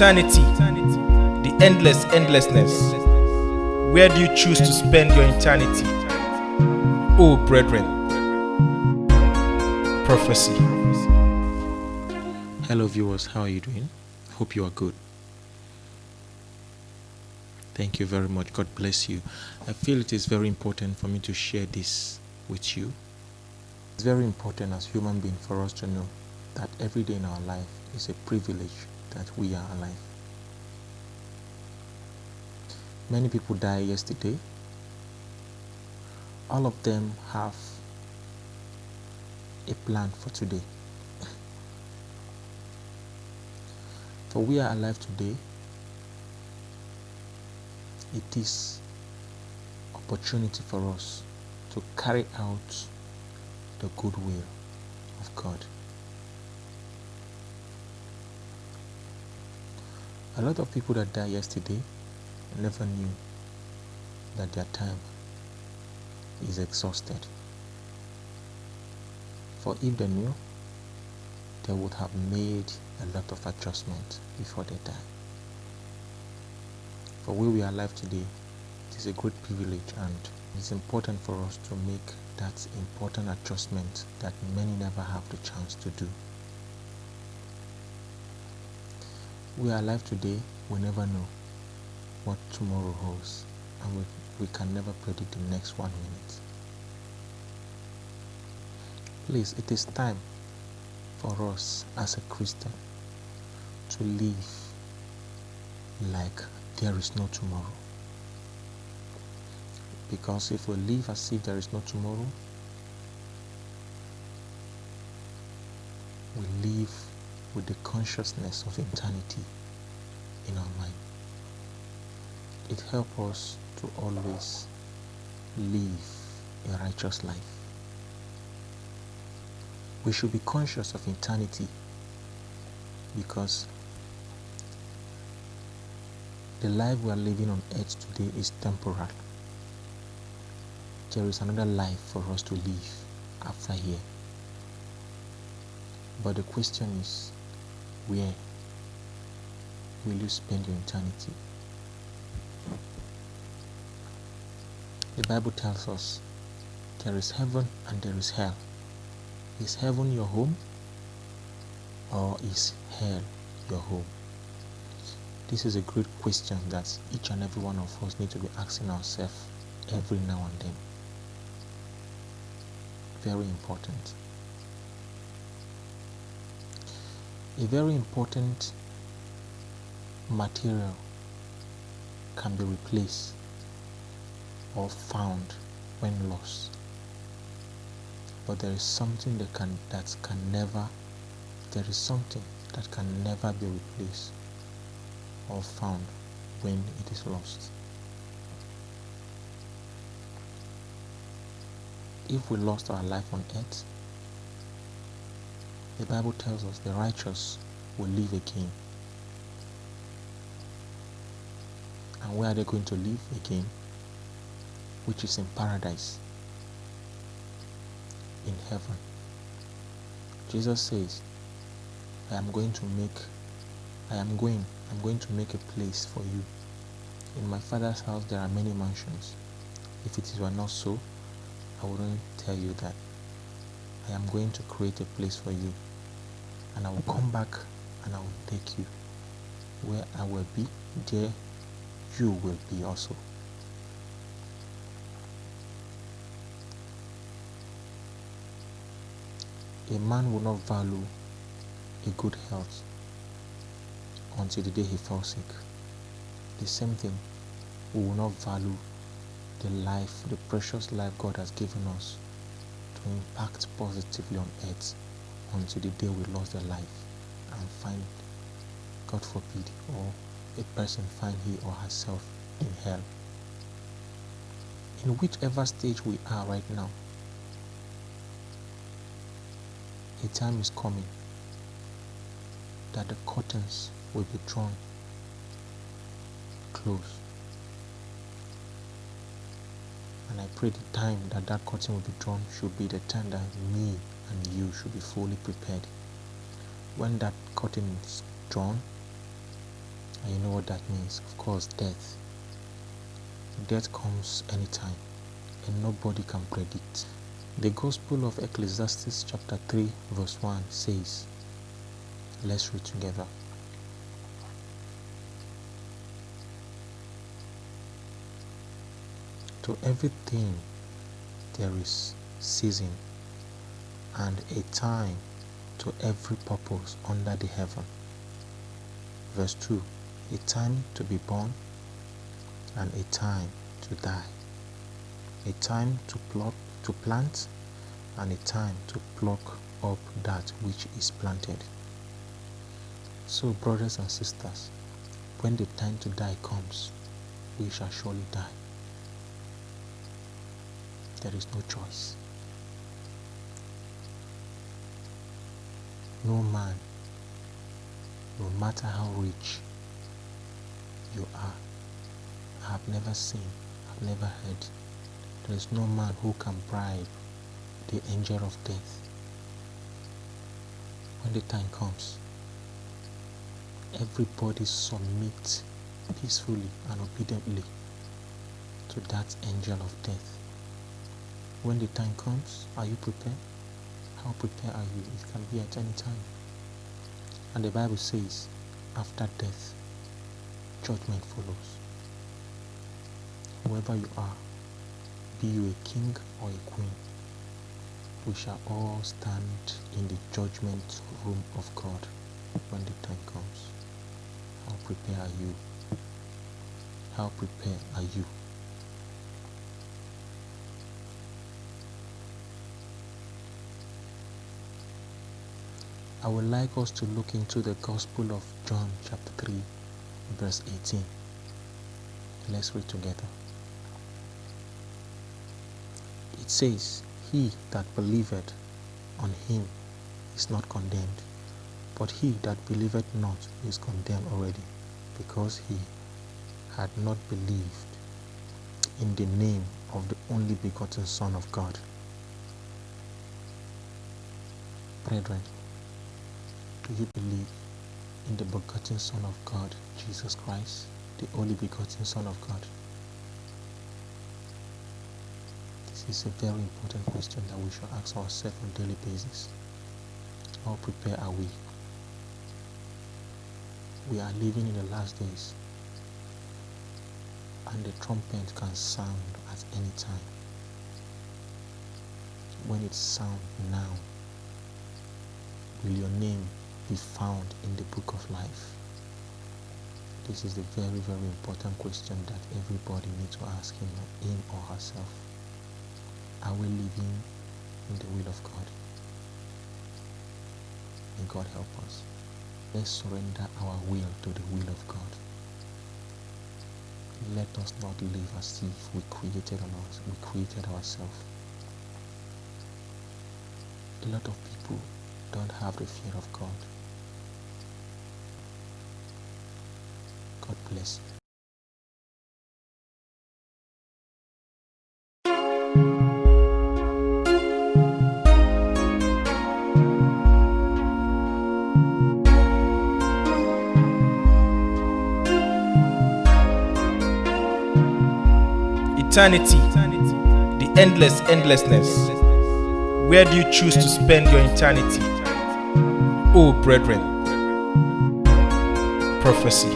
eternity, the endlessness. Where do you choose to spend your eternity? Oh, brethren. Prophecy. Hello viewers, how are you doing? Hope you are good. Thank you very much. God bless you. I feel it is very important for me to share this with you. It's very important as human beings for us to know that every day in our life is a privilege that we are alive. Many people died yesterday. All of them have a plan for today. For we are alive today, it is opportunity for us to carry out the good will of God. A lot of people that died yesterday never knew that their time is exhausted. For if they knew, they would have made a lot of adjustments before they die. For we are alive today, it is a great privilege, and it's important for us to make that important adjustment that many never have the chance to do. We are alive today, we never know what tomorrow holds, and we can never predict the next 1 minute. Please, it is time for us as a Christian to live like there is no tomorrow. Because if we live as if there is no tomorrow, we live with the consciousness of eternity in our mind. It helps us to always live a righteous life. We should be conscious of eternity because the life we are living on earth today is temporal. There is another life for us to live after here. But the question is, where will you spend your eternity? The Bible tells us there is heaven and there is hell. Is heaven your home, or is hell your home? This is a great question that each and every one of us need to be asking ourselves every now and then. Very important. A very important material can be replaced or found when lost. But there is something that can never be replaced or found when it is lost. If we lost our life on earth, the Bible tells us the righteous will live again. And where are they going to live again? Which is in paradise, in heaven. Jesus says, I'm going to make a place for you. In my Father's house there are many mansions. If it were not so, I wouldn't tell you that. I am going to create a place for you, and I will come back and I will take you. Where I will be, there you will be also. A man will not value a good health until the day he falls sick. The same thing, we will not value the precious life God has given us to impact positively on earth until the day we lost the life and find, God forbid, or a person find he or herself in hell. In whichever stage we are right now, a time is coming that the curtains will be drawn close. And I pray the time that curtain will be drawn should be the time that me and you should be fully prepared. When that curtain is drawn, what that means. Of course, death. Death comes anytime, and nobody can predict. The Gospel of Ecclesiastes chapter 3 verse 1 says, let's read together. To everything there is season and a time to every purpose under the heaven. Verse 2, a time to be born and a time to die, a time to plant and a time to pluck up that which is planted. So, brothers and sisters, when the time to die comes, we shall surely die. There is no choice. No man, no matter how rich you are, I have never seen, I've never heard, there is no man who can bribe the angel of death. When the time comes, everybody submit peacefully and obediently to that angel of death. When the time comes, are you prepared? How prepared are you? It can be at any time. And the Bible says, after death, judgment follows. Whoever you are, be you a king or a queen, we shall all stand in the judgment room of God when the time comes. How prepared are you? How prepared are you? I would like us to look into the Gospel of John chapter 3 verse 18. Let's read together. It says, he that believeth on him is not condemned, but he that believeth not is condemned already, because he had not believed in the name of the only begotten Son of God. Brethren, do you believe in the begotten Son of God, Jesus Christ, the only begotten Son of God? This is a very important question that we should ask ourselves on a daily basis. How prepared are we? We are living in the last days, and the trumpet can sound at any time. When it sounds now, will your name be found in the book of life? This is a very, very important question that everybody needs to ask him or herself. Are we living in the will of God? May God help us. Let's surrender our will to the will of God. Let us not live as if we created ourselves. A lot of people don't have the fear of God. God bless you. Eternity, the endlessness. Where do you choose to spend your eternity? Oh, brethren. Prophecy.